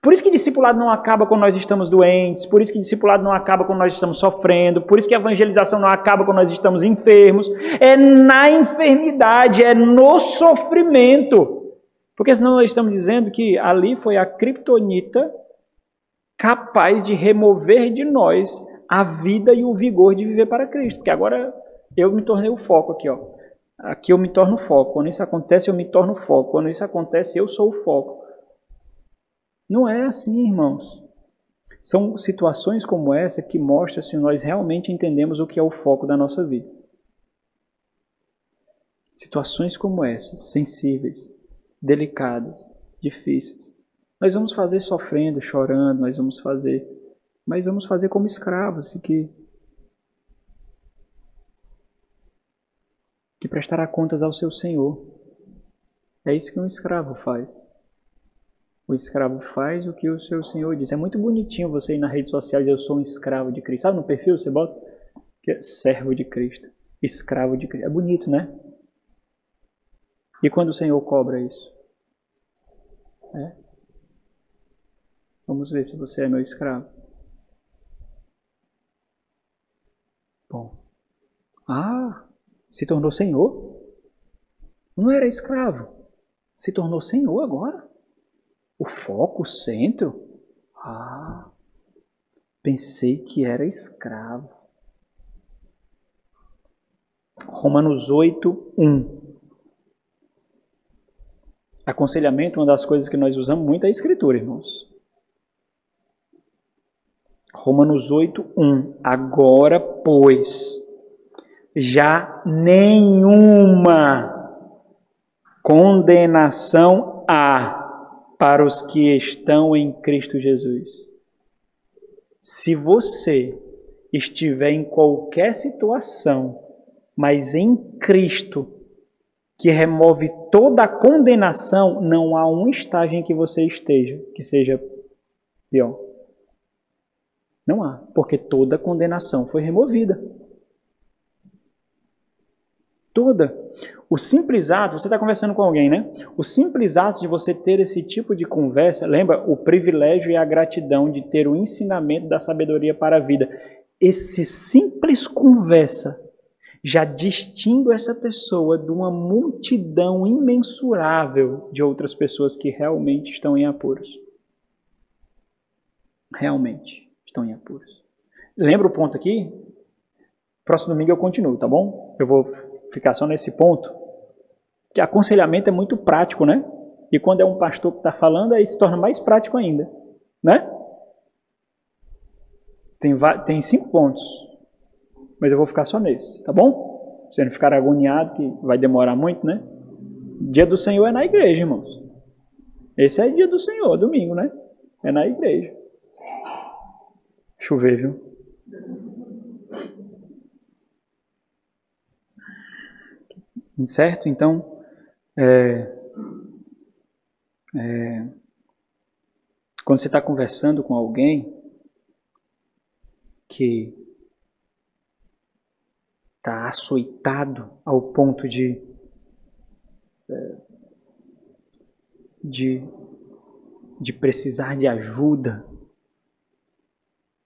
Por isso que discipulado não acaba quando nós estamos doentes, por isso que discipulado não acaba quando nós estamos sofrendo, por isso que a evangelização não acaba quando nós estamos enfermos. É na enfermidade, é no sofrimento. Porque senão nós estamos dizendo que ali foi a criptonita capaz de remover de nós a vida e o vigor de viver para Cristo. Porque agora eu me tornei o foco aqui, ó. Aqui eu me torno o foco. Quando isso acontece, eu me torno o foco. Quando isso acontece, eu sou o foco. Não é assim, irmãos. São situações como essa que mostram se nós realmente entendemos o que é o foco da nossa vida. Situações como essas, sensíveis, delicadas, difíceis. Nós vamos fazer sofrendo, chorando, mas vamos fazer como escravos, que prestará contas ao seu Senhor. É isso que um escravo faz. O escravo faz o que o seu Senhor diz. É muito bonitinho você ir na rede social e dizer, eu sou um escravo de Cristo. Sabe no perfil você bota? Que é servo de Cristo, escravo de Cristo. É bonito, né? E quando o Senhor cobra isso? Vamos ver se você é meu escravo. Bom. Se tornou Senhor? Não era escravo. Se tornou Senhor agora. O foco, o centro? Pensei que era escravo. Romanos 8, 1. Aconselhamento, uma das coisas que nós usamos muito é a Escritura, irmãos. Romanos 8, 1. Agora, pois, já nenhuma condenação há para os que estão em Cristo Jesus. Se você estiver em qualquer situação, mas em Cristo, que remove toda a condenação, não há um estágio em que você esteja que seja pior. Não há, porque toda a condenação foi removida. Toda. O simples ato, você está conversando com alguém, né? O simples ato de você ter esse tipo de conversa, lembra o privilégio e a gratidão de ter o ensinamento da sabedoria para a vida. Esse simples conversa já distingue essa pessoa de uma multidão imensurável de outras pessoas que realmente estão em apuros. Realmente estão em apuros. Lembra o ponto aqui? Próximo domingo eu continuo, tá bom? Eu vou ficar só nesse ponto, que aconselhamento é muito prático, né? E quando é um pastor que está falando, aí se torna mais prático ainda, né? Tem 5 pontos, mas eu vou ficar só nesse, tá bom? Você não ficar agoniado, que vai demorar muito, né? Dia do Senhor é na igreja, irmãos. Esse é dia do Senhor, domingo, né? É na igreja. Chover, viu? Certo? Então, quando você está conversando com alguém que está açoitado ao ponto de precisar de ajuda,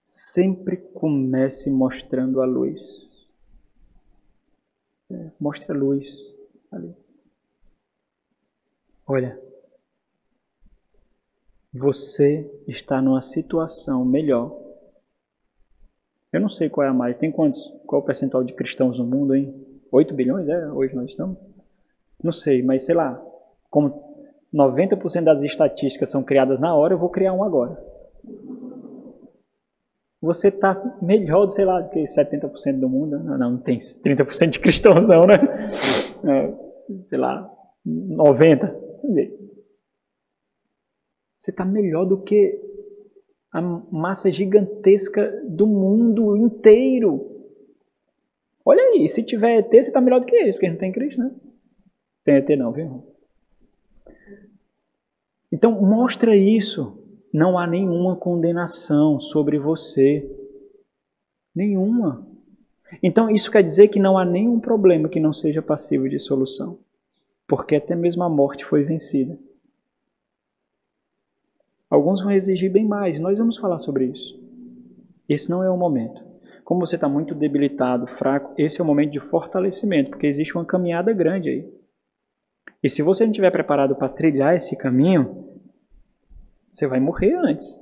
sempre comece mostrando a luz. Mostre a luz ali. Olha, você está numa situação melhor. Eu não sei qual é a mais. Tem quantos? Qual é o percentual de cristãos no mundo, hein? 8 bilhões, hoje nós estamos? Não sei, mas sei lá. Como 90% das estatísticas são criadas na hora, eu vou criar um agora. Você está melhor, sei lá, do que 70% do mundo. Não tem 30% de cristãos não, né? Sei lá, 90%. Você está melhor do que a massa gigantesca do mundo inteiro. Olha aí, se tiver ET, você está melhor do que eles, porque não tem Cristo, né? Tem ET não, viu? Então, mostra isso. Não há nenhuma condenação sobre você. Nenhuma. Então, isso quer dizer que não há nenhum problema que não seja passível de solução. Porque até mesmo a morte foi vencida. Alguns vão exigir bem mais, e nós vamos falar sobre isso. Esse não é o momento. Como você está muito debilitado, fraco, esse é o momento de fortalecimento, porque existe uma caminhada grande aí. E se você não estiver preparado para trilhar esse caminho, você vai morrer antes.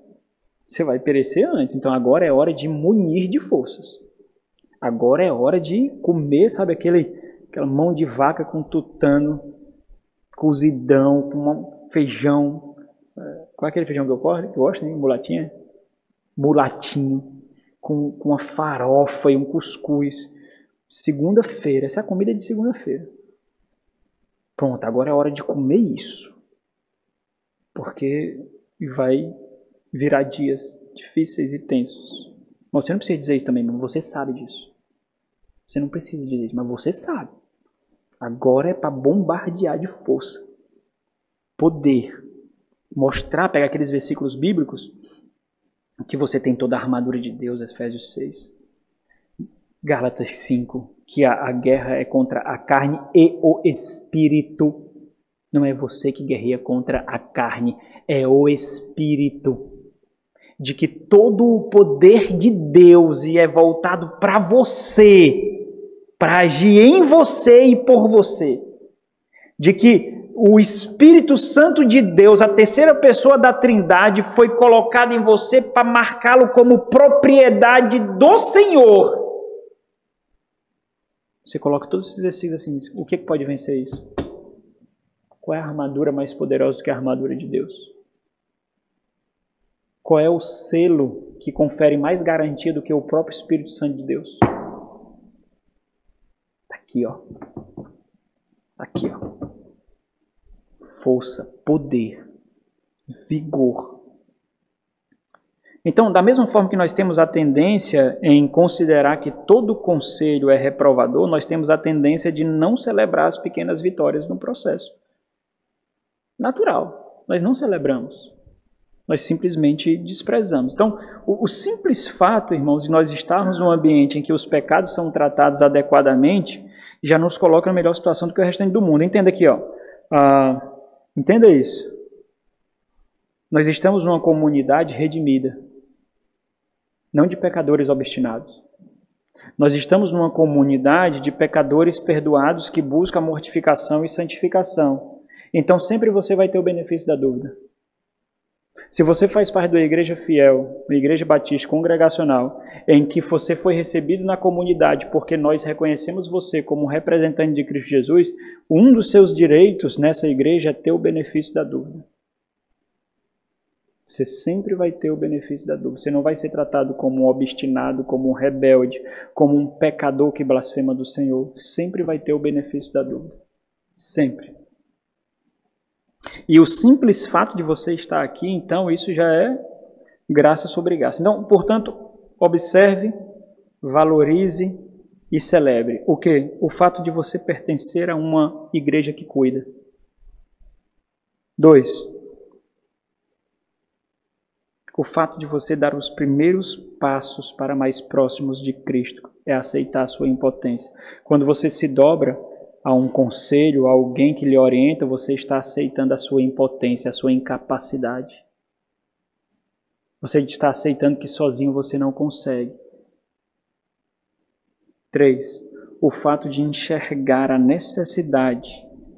Você vai perecer antes. Então agora é hora de munir de forças. Agora é hora de comer, sabe, aquela mão de vaca com tutano, cozidão, com feijão. Qual é aquele feijão que eu gosto, hein? Mulatinha? Mulatinho. Com uma farofa e um cuscuz. Segunda-feira. Essa é a comida de segunda-feira. Pronto, agora é hora de comer isso. Porque vai virar dias difíceis e tensos. Mas você não precisa dizer isso também, mas você sabe disso. Você não precisa dizer isso, mas você sabe. Agora é para bombardear de força. Poder. Mostrar, pegar aqueles versículos bíblicos que você tem toda a armadura de Deus, Efésios 6. Gálatas 5, que a guerra é contra a carne e o espírito. Não é você que guerreia contra a carne, é o espírito. De que todo o poder de Deus é voltado para você, para agir em você e por você. De que o Espírito Santo de Deus, a terceira pessoa da Trindade, foi colocado em você para marcá-lo como propriedade do Senhor. Você coloca todos esses versículos assim, o que pode vencer isso? Qual é a armadura mais poderosa do que a armadura de Deus? Qual é o selo que confere mais garantia do que o próprio Espírito Santo de Deus? Tá aqui, ó. Tá aqui, ó. Força, poder, vigor. Então, da mesma forma que nós temos a tendência em considerar que todo conselho é reprovador, nós temos a tendência de não celebrar as pequenas vitórias no processo. Natural, nós não celebramos. Nós simplesmente desprezamos. Então, o simples fato, irmãos, de nós estarmos num ambiente em que os pecados são tratados adequadamente, já nos coloca na melhor situação do que o restante do mundo. Entenda aqui, ó. Entenda isso. Nós estamos numa comunidade redimida, não de pecadores obstinados. Nós estamos numa comunidade de pecadores perdoados que buscam a mortificação e santificação. Então sempre você vai ter o benefício da dúvida. Se você faz parte da igreja fiel, da igreja batista congregacional, em que você foi recebido na comunidade porque nós reconhecemos você como representante de Cristo Jesus, um dos seus direitos nessa igreja é ter o benefício da dúvida. Você sempre vai ter o benefício da dúvida. Você não vai ser tratado como um obstinado, como um rebelde, como um pecador que blasfema do Senhor. Sempre vai ter o benefício da dúvida. Sempre. E o simples fato de você estar aqui, então, isso já é graça sobre graça. Então, portanto, observe, valorize e celebre. O quê? O fato de você pertencer a uma igreja que cuida. 2. O fato de você dar os primeiros passos para mais próximos de Cristo é aceitar a sua impotência. Quando você se dobra a um conselho, a alguém que lhe orienta, você está aceitando a sua impotência, a sua incapacidade. Você está aceitando que sozinho você não consegue. 3. O fato de enxergar a necessidade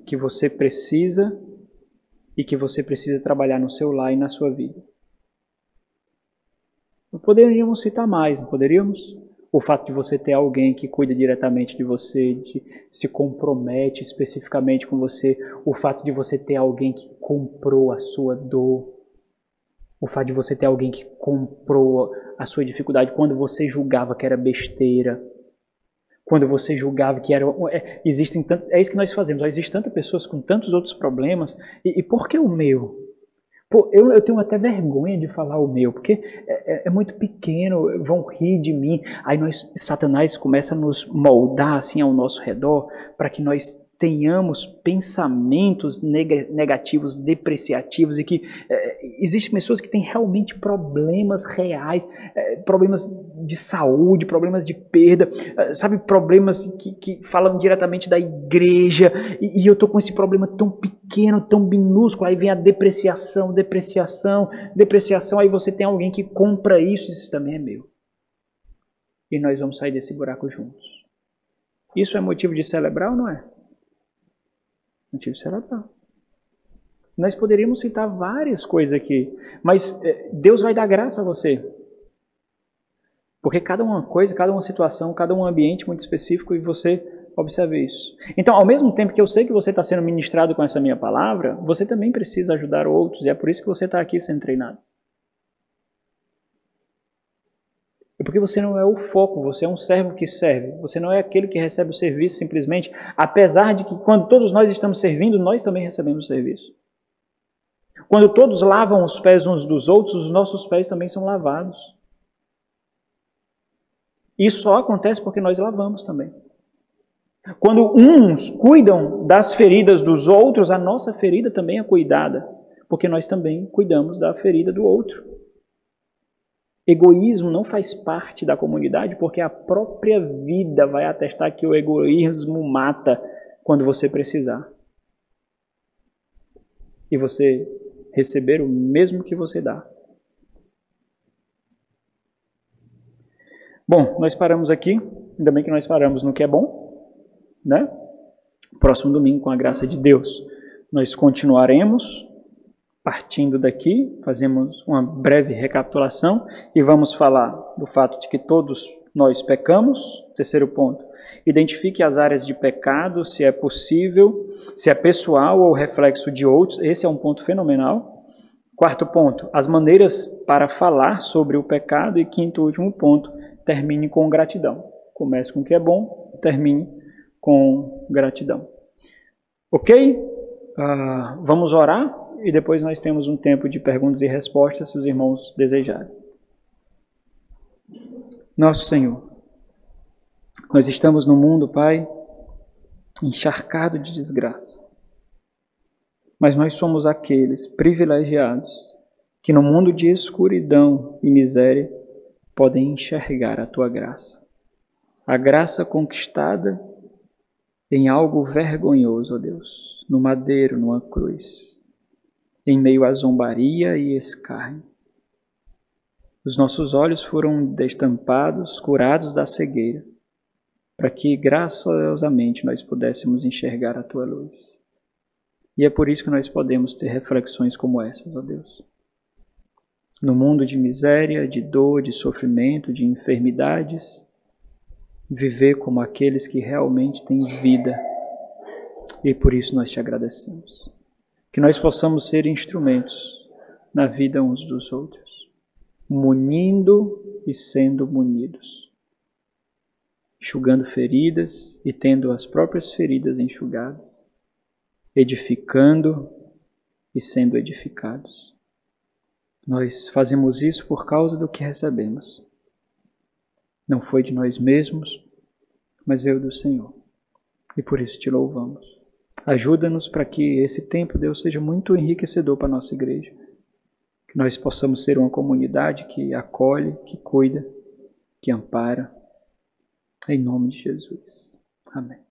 que você precisa e que você precisa trabalhar no seu lar e na sua vida. Não poderíamos citar mais, não poderíamos? O fato de você ter alguém que cuida diretamente de você, se compromete especificamente com você. O fato de você ter alguém que comprou a sua dor. O fato de você ter alguém que comprou a sua dificuldade quando você julgava que era besteira. Quando você julgava que era... Existem tantos, é isso que nós fazemos. Existem tantas pessoas com tantos outros problemas. E por que o meu? Pô, eu tenho até vergonha de falar o meu, porque é muito pequeno, vão rir de mim. Aí Satanás começa a nos moldar assim ao nosso redor para que nós tenhamos pensamentos negativos, depreciativos, e que existem pessoas que têm realmente problemas reais, problemas de saúde, problemas de perda, sabe, problemas que falam diretamente da igreja, e eu estou com esse problema tão pequeno, tão minúsculo, aí vem a depreciação, aí você tem alguém que compra isso, isso também é meu. E nós vamos sair desse buraco juntos. Isso é motivo de celebrar ou não é? Motivo cerebral. Nós poderíamos citar várias coisas aqui, mas Deus vai dar graça a você. Porque cada uma coisa, cada uma situação, cada um ambiente muito específico, e você observa isso. Então, ao mesmo tempo que eu sei que você está sendo ministrado com essa minha palavra, você também precisa ajudar outros, e é por isso que você está aqui sendo treinado. É porque você não é o foco, você é um servo que serve. Você não é aquele que recebe o serviço simplesmente, apesar de que quando todos nós estamos servindo, nós também recebemos o serviço. Quando todos lavam os pés uns dos outros, os nossos pés também são lavados. Isso só acontece porque nós lavamos também. Quando uns cuidam das feridas dos outros, a nossa ferida também é cuidada, porque nós também cuidamos da ferida do outro. Egoísmo não faz parte da comunidade, porque a própria vida vai atestar que o egoísmo mata quando você precisar. E você receber o mesmo que você dá. Bom, nós paramos aqui. Ainda bem que nós paramos no que é bom, né? Próximo domingo, com a graça de Deus, nós continuaremos. Partindo daqui, fazemos uma breve recapitulação e vamos falar do fato de que todos nós pecamos. Terceiro ponto, identifique as áreas de pecado, se é possível, se é pessoal ou reflexo de outros. Esse é um ponto fenomenal. Quarto ponto, as maneiras para falar sobre o pecado. E quinto e último ponto, termine com gratidão. Comece com o que é bom, termine com gratidão. Ok? Vamos orar? E depois nós temos um tempo de perguntas e respostas, se os irmãos desejarem. Nosso Senhor, nós estamos no mundo, Pai, encharcado de desgraça. Mas nós somos aqueles privilegiados que no mundo de escuridão e miséria podem enxergar a Tua graça. A graça conquistada em algo vergonhoso, ó Deus, no madeiro, numa cruz. Em meio à zombaria e escárnio. Os nossos olhos foram destampados, curados da cegueira, para que, graciosamente, nós pudéssemos enxergar a Tua luz. E é por isso que nós podemos ter reflexões como essas, ó Deus. No mundo de miséria, de dor, de sofrimento, de enfermidades, viver como aqueles que realmente têm vida. E por isso nós Te agradecemos. Que nós possamos ser instrumentos na vida uns dos outros, munindo e sendo munidos, enxugando feridas e tendo as próprias feridas enxugadas, edificando e sendo edificados. Nós fazemos isso por causa do que recebemos. Não foi de nós mesmos, mas veio do Senhor. E por isso te louvamos. Ajuda-nos para que esse tempo, Deus, seja muito enriquecedor para a nossa igreja. Que nós possamos ser uma comunidade que acolhe, que cuida, que ampara. Em nome de Jesus. Amém.